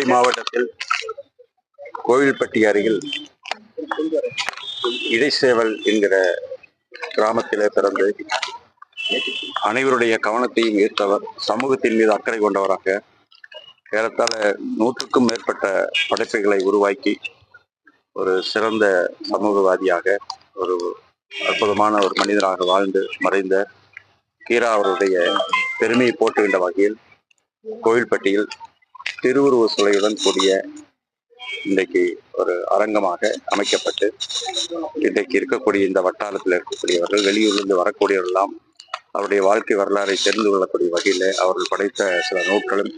தூத்துக்குடி மாவட்டத்தில் கோவில்பட்டி அருகில் இடைச்சேவல் என்கிற கிராமத்திலே பிறந்து அனைவருடைய கவனத்தையும் ஈர்த்தவர். சமூகத்தின் மீது அக்கறை கொண்டவராக ஏறத்தாழ 100க்கும் மேற்பட்ட படைப்புகளை உருவாக்கி ஒரு சிறந்த சமூகவாதியாக ஒரு அற்புதமான ஒரு மனிதராக வாழ்ந்து மறைந்த கீரா அவருடைய பெருமையை போற்றுகின்ற வகையில் கோவில்பட்டியில் திருவுருவ சிலையுடன் கூடிய இன்றைக்கு ஒரு அரங்கமாக அமைக்கப்பட்டு இன்றைக்கு இருக்கக்கூடிய இந்த வட்டாரத்தில் இருக்கக்கூடியவர்கள் வெளியூரிலிருந்து வரக்கூடியவர்களெல்லாம் அவருடைய வாழ்க்கை வரலாறை தெரிந்து கொள்ளக்கூடிய வகையில் அவர்கள் படைத்த சில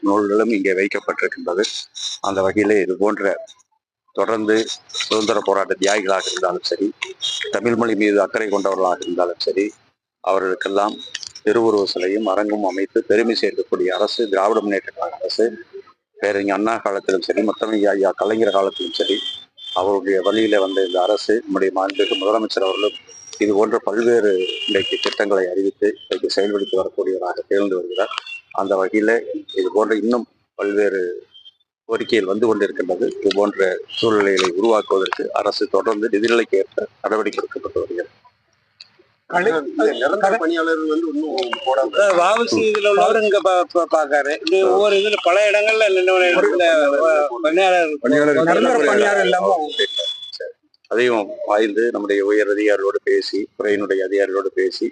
நூல்களும் இங்கே வைக்கப்பட்டிருக்கின்றது. அந்த வகையிலே இது போன்ற தொடர்ந்து சுதந்திர போராட்ட தியாகிகளாக இருந்தாலும் சரி, தமிழ் மொழி மீது அக்கறை கொண்டவர்களாக இருந்தாலும் சரி, அவர்களுக்கெல்லாம் திருவுருவ சிலையும் அரங்கும் அமைத்து பெருமை சேர்க்கக்கூடிய அரசு திராவிட முன்னேற்ற கழக அரசு. பேரறிஞர் அண்ணா காலத்திலும் சரி, முத்தமிழ் ஐயா கலைஞர் காலத்திலும் சரி, அவருடைய வழியில வந்த இந்த அரசு நம்முடைய மாண்புமிகு முதலமைச்சர் அவர்களும் இது போன்ற பல்வேறு இன்றைக்கு திட்டங்களை அறிவித்து இன்றைக்கு செயல்படுத்தி வரக்கூடியவராக திகழ்ந்து வருகிறார். அந்த வகையில இது போன்ற இன்னும் பல்வேறு கோரிக்கைகள் வந்து கொண்டிருக்கின்றது. இது போன்ற சூழ்நிலைகளை உருவாக்குவதற்கு அரசு தொடர்ந்து நிதிநிலைக்கு ஏற்ப நடவடிக்கை எடுக்கப்பட்டு வருகிறது. பணியாளர்கள் வந்து வாவசி இதுல உள்ளவர் இங்க பாக்காரு. ஒவ்வொரு இதுல பல இடங்கள்ல பணியாளர் இல்லாம அதையும் வாய்ந்து நம்முடைய உயர் அதிகாரிகளோடு பேசி, துறையினுடைய அதிகாரிகளோடு பேசி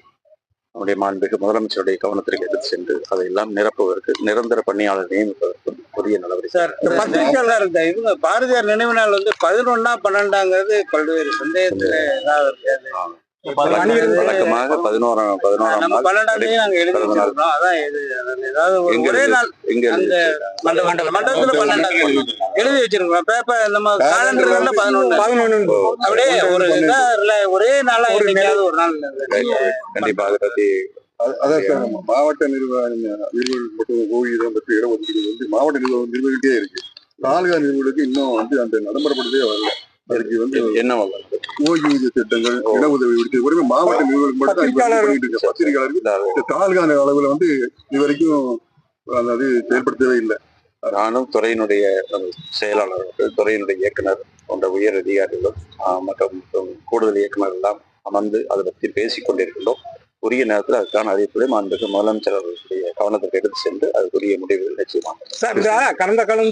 நம்முடைய மாண்புமிகு முதலமைச்சருடைய கவனத்திற்கு எடுத்து சென்று அதையெல்லாம் நிரப்புவதற்கு நிரந்தர பணியாளர் நியமிப்பதற்கும் உரிய நடவடிக்கை. இவங்க பாரதியார் நினைவு நாள் வந்து 11-12 பல்வேறு சந்தேகத்துல ஏதாவது வழக்கமாக 11ஆம் தேதி நாங்க எழுதி வச்சிருக்கோம். அதான் ஒரே நாள் மண்டபத்துல 12 எழுதி வச்சிருக்கோம். பேப்பர் நம்ம காலண்டர்ல 11 அப்படியே ஒரு ஒரே நாளா ஒரு நாள் கண்டிப்பா அதை பத்தி மாவட்ட நிர்வாகம் ஓய்வூதியம் பற்றி இடஒதுக்கீடு வந்து மாவட்ட நிர்வாகம் நிர்வகிட்டே இருக்கு. தாலுகா நிர்வாகத்துக்கு இன்னும் வந்து அந்த நடைமுறைப்படுத்தவே வரல. அதுக்கு வந்து என்ன ஓய்வூதிய திட்டங்கள், இடஉதவி விடுத்து மாவட்ட நிர்வாகம் மட்டும் பத்திரிகையாளருக்கு தாலுகா அளவுல வந்து இது வரைக்கும் அதாவது செயல்படுத்தவே இல்லை. நானும் துறையினுடைய செயலாளர்கள், துறையினுடைய இயக்குனர் போன்ற உயர் அதிகாரிகள் மற்றும் கூடுதல் இயக்குனர் எல்லாம் அமர்ந்து அதை பற்றி பேசிக் கொண்டிருக்கின்றோம். உரிய நேரத்தில் அதுக்கான அறிவிப்புகளை மாண்புமிகு முதலமைச்சர் அவர்களுடைய கவனத்துக்கு எடுத்து சென்று அதுக்குரிய முடிவுகள் நிச்சயமாக. சார், கடந்த காலம்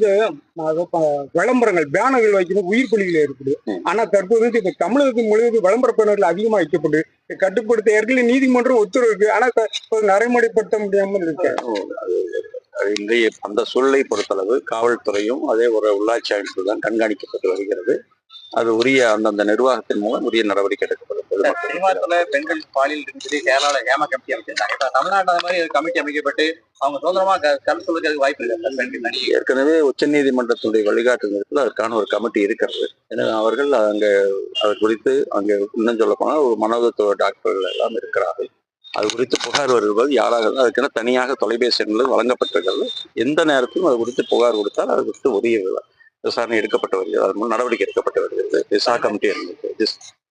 விளம்பரங்கள் பேனர்கள் வைக்கணும் உயிர் பலிகள் ஏற்படுது. ஆனா தற்போது இப்ப தமிழகத்தின் முழுவதும் விளம்பர பேனர்கள் அதிகமா வைக்கப்பட்டு கட்டுப்படுத்த ஏற்கனவே நீதிமன்றம் உத்தரவு இருக்கு. ஆனா நடைமுறைப்படுத்த முடியாமல் இருக்கு. இன்றைய அந்த சூழலை பொறுத்தளவு காவல்துறையும் அதே ஒரு உள்ளாட்சி அமைப்பு தான் கண்காணிக்கப்பட்டு வருகிறது. அது உரிய அந்தந்த நிர்வாகத்தின் மூலம் உரிய நடவடிக்கை எடுக்கப்படும். பெண்கள் பாலியல் கேரளால ஹேமா கமிட்டி அமைச்சிருந்தாங்க. இப்ப தமிழ்நாட்டில் அந்த மாதிரி கமிட்டி அமைக்கப்பட்டு அவங்க சுதந்திரமா கருத்து சொல்றதுக்கு வாய்ப்பு இல்லை. ஏற்கனவே உச்ச நீதிமன்றத்துடைய வழிகாட்டுதல் அதற்கான ஒரு கமிட்டி இருக்கிறது. ஏன்னா அவர்கள் அது குறித்து அங்கே இன்னும் சொல்ல போனால் ஒரு மனோதத்துவ டாக்டர்கள் எல்லாம் இருக்கிறார்கள். அது குறித்து புகார் வருவது யாராக அதுக்கென தனியாக தொலைபேசி எண்கள் வழங்கப்பட்டிருக்கிறது. எந்த நேரத்திலும் அது குறித்து புகார் கொடுத்தால் அது குறித்து உரிய விசாரணை எடுக்கப்பட்டு வருகிறது. அதன் மூலம் நடவடிக்கை எடுக்கப்பட்டு வருகிறது. விசா கமிட்டி இருந்தது.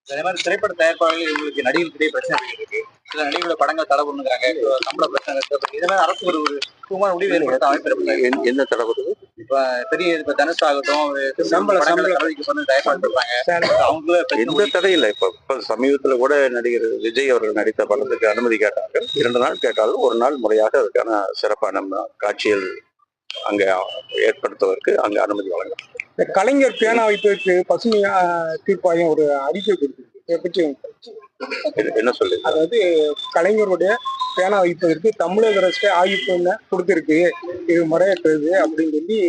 அதே மாதிரி திரைப்பட தயாரிப்பாளர்கள் இவங்களுக்கு நடிகர்களுடைய பிரச்சனை இருக்கு. சில நடிகளோட படங்கள் தடை பண்ணுறாங்க. சம்பள பிரச்சனை இருக்கு. இதே மாதிரி அரசு ஒரு சுகமான முடிவு ஏற்படுத்த அமைப்பு என்ன தடை பண்ணுறது? இப்ப பெரிய இப்ப தனுஷ் ஆகட்டும் சம்பள அவங்களுக்கு எந்த தடை இல்லை. இப்ப சமீபத்துல கூட நடிகர் விஜய் அவர்கள் நடித்த படத்துக்கு அனுமதி கேட்டார்கள். 2 நாள் கேட்டாலும் ஒரு நாள் முறையாக அதுக்கான சிறப்பான காட்சிகள் அங்க ஏற்படுத்துவதற்கு அங்க அனுமதி வழங்கப்பட்டது. கலைஞர் பேனா வைப்பதற்கு பசுமை தீர்ப்பாயம் ஒரு அறிக்கை கொடுத்திருக்கு. என்ன சொல்லு? அதாவது கலைஞருடைய பேனா வைப்பதற்கு தமிழக அரசு ஆய்வு கொடுத்திருக்கு, இது முறையற்றது அப்படின்னு சொல்லி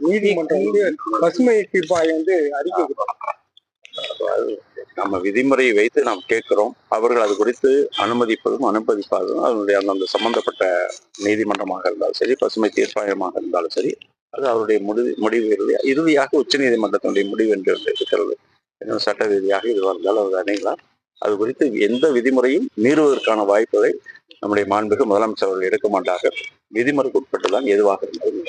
நீதிமன்றம் வந்து பசுமை தீர்ப்பாயம் வந்து அறிக்கை கொடுத்தாங்க. நம்ம விதிமுறையை வைத்து நாம் கேட்கிறோம். அவர்கள் அது குறித்து அனுமதிப்பதும் அனுமதிப்பதும் அதனுடைய அந்தந்த சம்பந்தப்பட்ட நீதிமன்றமாக இருந்தாலும் சரி, பசுமை தீர்ப்பாயமாக இருந்தாலும் சரி, அது அவருடைய முடிவு இறுதியாக உச்ச நீதிமன்றத்தினுடைய முடிவு என்று இருக்கிறது. சட்ட ரீதியாக இது வந்தாலும் அது அணையலாம். அது குறித்து எந்த விதிமுறையும் மீறுவதற்கான வாய்ப்புகளை நம்முடைய மாண்புமிகு முதலமைச்சர் அவர்கள் எடுக்க மாட்டார்கள். விதிமுறைக்கு உட்பட்டுதான் எதுவாக இருந்தாலும்